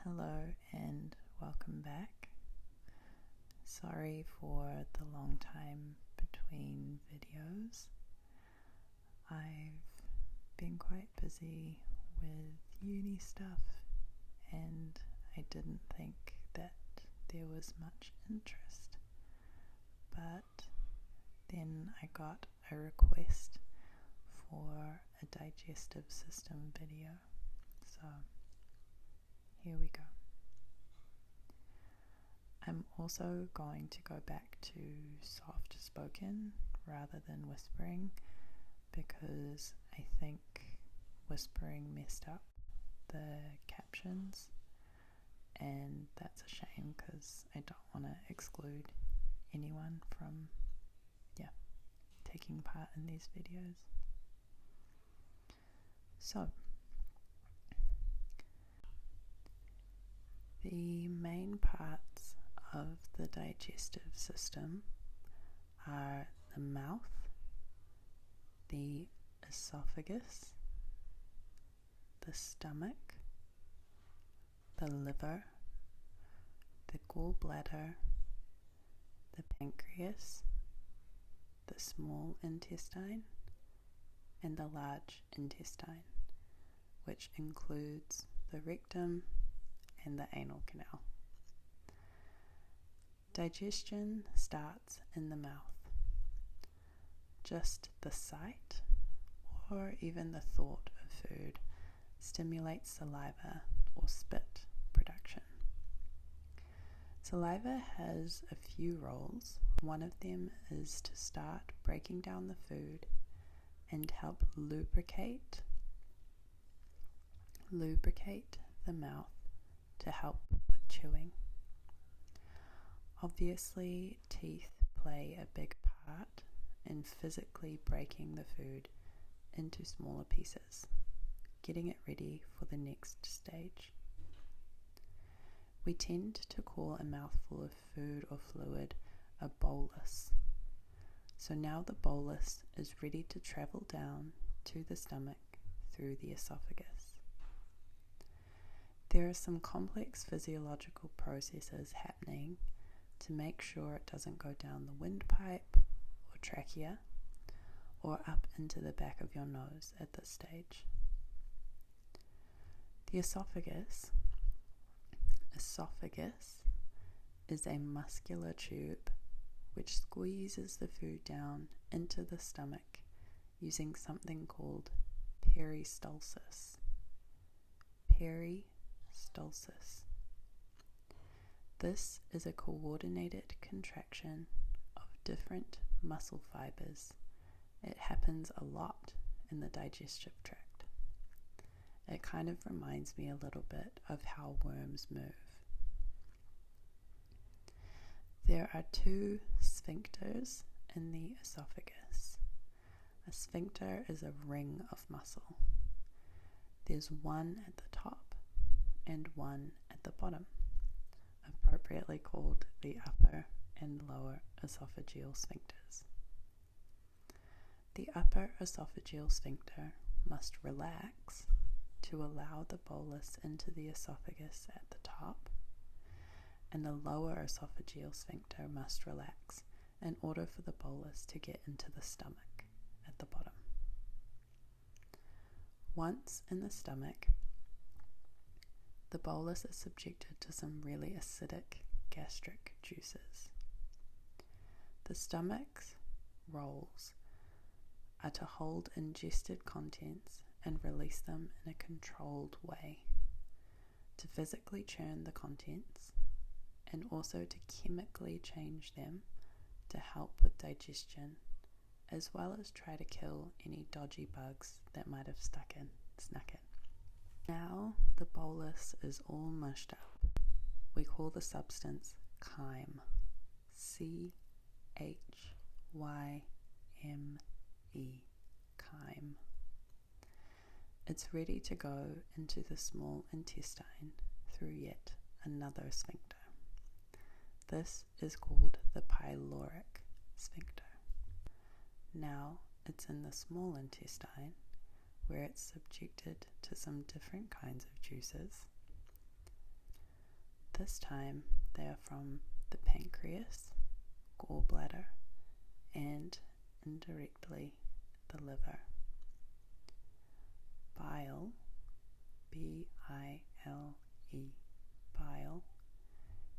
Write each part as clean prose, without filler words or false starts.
Hello and welcome back. Sorry for the long time between videos. I've been quite busy with uni stuff and I didn't think that there was much interest. But then I got a request for a digestive system video. So here we go. I'm also going to go back to soft spoken rather than whispering because I think whispering messed up the captions, and that's a shame because I don't want to exclude anyone from taking part in these videos. So the main parts of the digestive system are the mouth, the esophagus, the stomach, the liver, the gallbladder, the pancreas, the small intestine, and the large intestine, which includes the rectum and the anal canal. Digestion starts in the mouth. Just the sight or even the thought of food stimulates saliva or spit production. Saliva has a few roles. One of them is to start breaking down the food and help lubricate the mouth to help with chewing. Obviously, teeth play a big part in physically breaking the food into smaller pieces, getting it ready for the next stage. We tend to call a mouthful of food or fluid a bolus. So now the bolus is ready to travel down to the stomach through the esophagus. There are some complex physiological processes happening to make sure it doesn't go down the windpipe or trachea or up into the back of your nose at this stage. The esophagus is a muscular tube which squeezes the food down into the stomach using something called peristalsis. This is a coordinated contraction of different muscle fibers. It happens a lot in the digestive tract. It kind of reminds me a little bit of how worms move. There are two sphincters in the esophagus. A sphincter is a ring of muscle. There's one at the top and one at the bottom, appropriately called the upper and lower esophageal sphincters. The upper esophageal sphincter must relax to allow the bolus into the esophagus at the top, and the lower esophageal sphincter must relax in order for the bolus to get into the stomach at the bottom. Once in the stomach, the bolus is subjected to some really acidic gastric juices. The stomach's roles are to hold ingested contents and release them in a controlled way, to physically churn the contents and also to chemically change them to help with digestion, as well as try to kill any dodgy bugs that might have snuck in. Now the bolus is all mushed up. We call the substance chyme. Chyme. Chyme. It's ready to go into the small intestine through yet another sphincter. This is called the pyloric sphincter. Now it's in the small intestine where it's subjected to some different kinds of juices This time they are from the pancreas, gallbladder, and indirectly the liver. Bile, B-I-L-E, bile,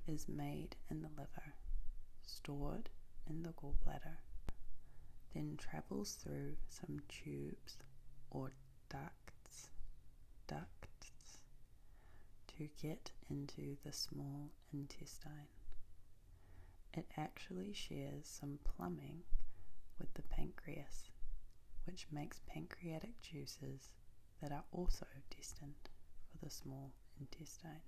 is made in the liver, stored in the gallbladder, then travels through some tubes or ducts to get into the small intestine. It actually shares some plumbing with the pancreas, which makes pancreatic juices that are also destined for the small intestine.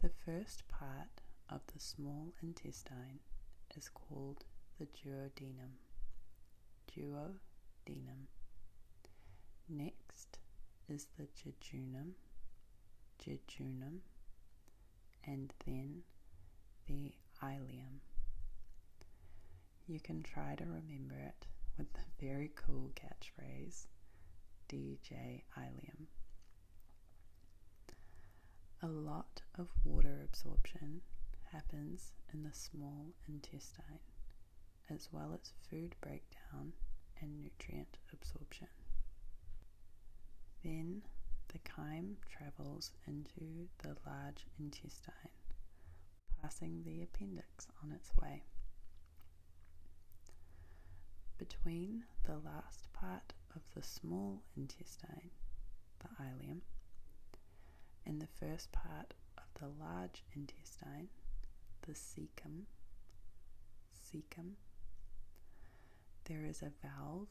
The first part of the small intestine is called the duodenum. Next is the jejunum, and then the ileum. You can try to remember it with the very cool catchphrase, DJ ileum. A lot of water absorption happens in the small intestine, as well as food breakdown and nutrient absorption. Then the chyme travels into the large intestine, passing the appendix on its way. Between the last part of the small intestine, the ileum, and the first part of the large intestine, the cecum, there is a valve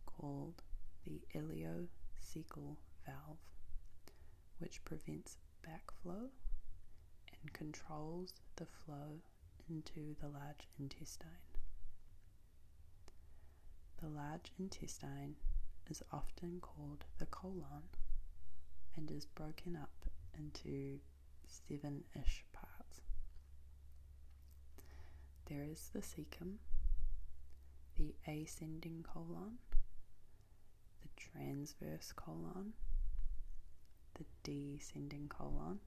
called the ileocecal valve, which prevents backflow and controls the flow into the large intestine. The large intestine is often called the colon and is broken up into 7-ish parts. There is the cecum, the ascending colon, the transverse colon, the descending colon.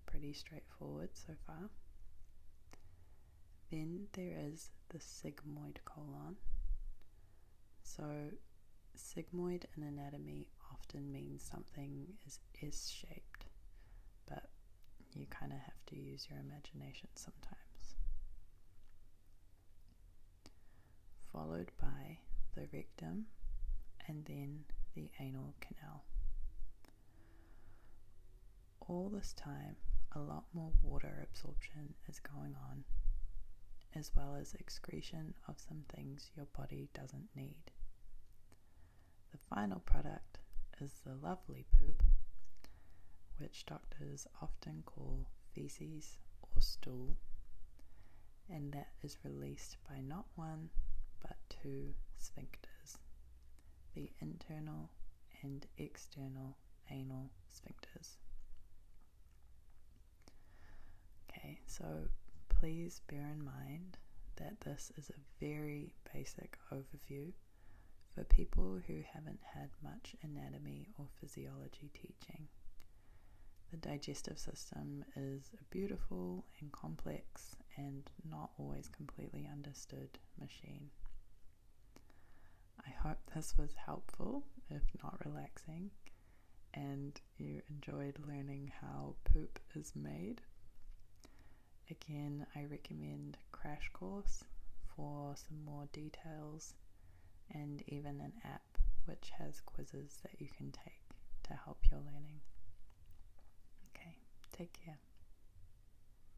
Pretty straightforward so far. Then there is the sigmoid colon. So sigmoid in anatomy often means something is S-shaped, but you kind of have to use your imagination sometimes. Followed by the rectum and then the anal canal. All this time, a lot more water absorption is going on, as well as excretion of some things your body doesn't need. The final product is the lovely poop, which doctors often call feces or stool, and that is released by not one but 2 sphincters, the internal and external anal sphincters. Okay, so please bear in mind that this is a very basic overview for people who haven't had much anatomy or physiology teaching. The digestive system is a beautiful and complex and not always completely understood machine. I hope this was helpful, if not relaxing, and you enjoyed learning how poop is made. Again, I recommend Crash Course for some more details, and even an app which has quizzes that you can take to help your learning. Okay, take care.